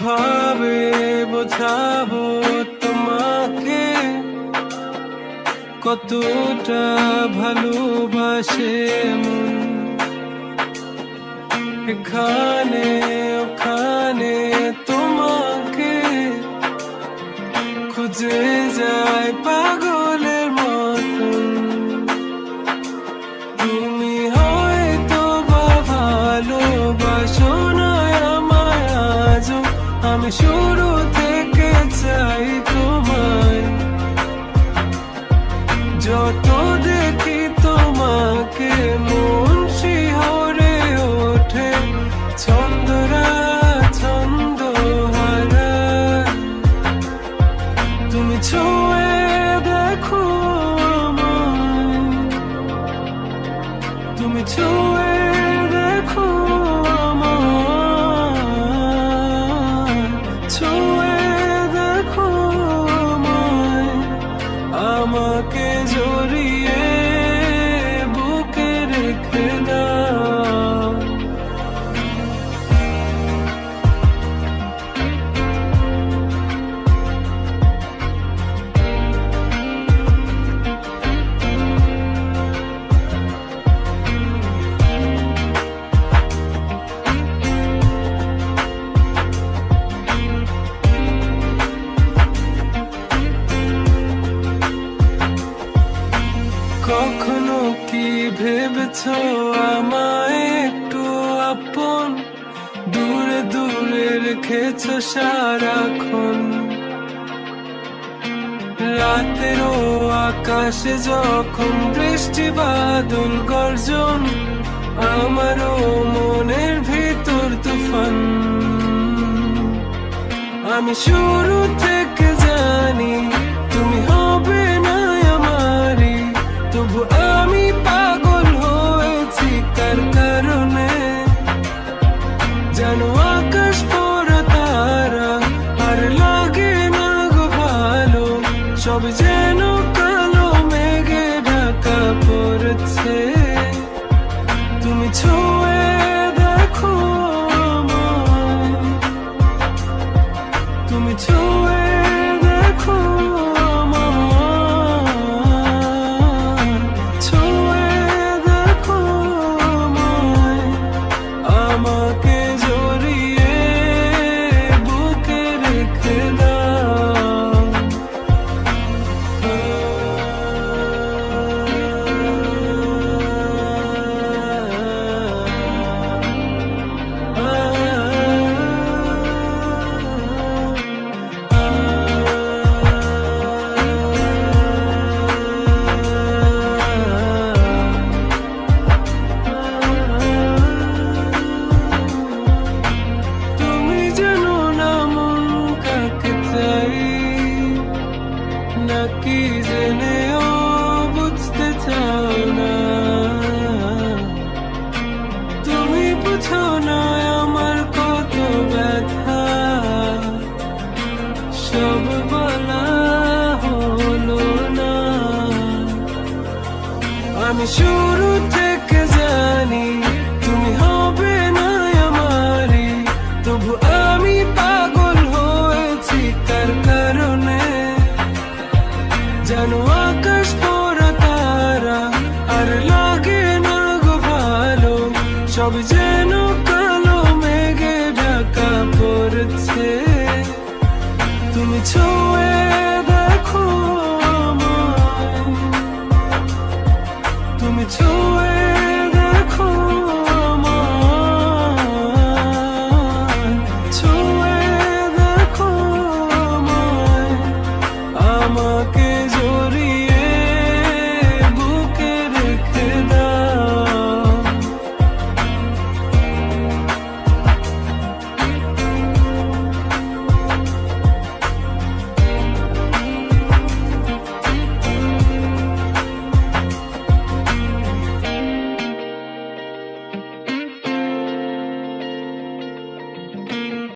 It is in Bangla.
কিভাবে বোঝাবো তোমাকে কতটা ভালোবাসে মন। এখানে ওখানে তোমাকে খুঁজে যায় পাগলের মতন। তুমি হয়তো বা ভালোবাসো না আমায় আজও, আমি শুরু থেকে চাই তোমায়। যত দেখি তোমাকে মন শিহরে ওঠে, ছন্দরা ছন্দ হারা। তুমি ছুঁয়ে দেখো আমায়, তুমি ছুঁয়ে দেখো আমায়, ছুঁয়ে দেখো আমায়। আমাকে জড়িয়ে বুকে রেখে দাও। কখনো কি ভেবেছো আমায় একটু আপন, দূরে দূরে রেখেছো সারাক্ষণ। রাতেরও আকাশে যখন বৃষ্টি বাদল গর্জন, আমারও মনের ভিতর তুফান। আমি শুরু থেকে জানি তুমি হবে না আমারই, তবু আমি পাগল হয়েছি কার কারণে। জানো আকাশ পড়া তারা আর লাগে না গো ভালো, সব যেন কালো মেঘে ঢাকা পড়েছে। তুমি ছুঁয়ে দেখো আমায়, তুমি ছুঁয়ে দেখো আমায়, ছুঁয়ে দেখো আমায়। আমাকে জড়িয়ে বুকে রেখে দাও। তুমি জানো না মন কাকে চাই, নাকি জেনেও বুঝতে চাও না। তুমি বুঝো না আমার কত ব্যথা, সব বলা হলো না। আমি শুরু থেকে জানি তুমি হবে না আমারই, তবু আমি পাগল হয়েছি কার কারণে। জানো আকাশ পড়া তারা আর লাগে না গো ভালো, সব যেন কালো মেঘে ঢাকা পড়েছে। তুমি ছুঁয়ে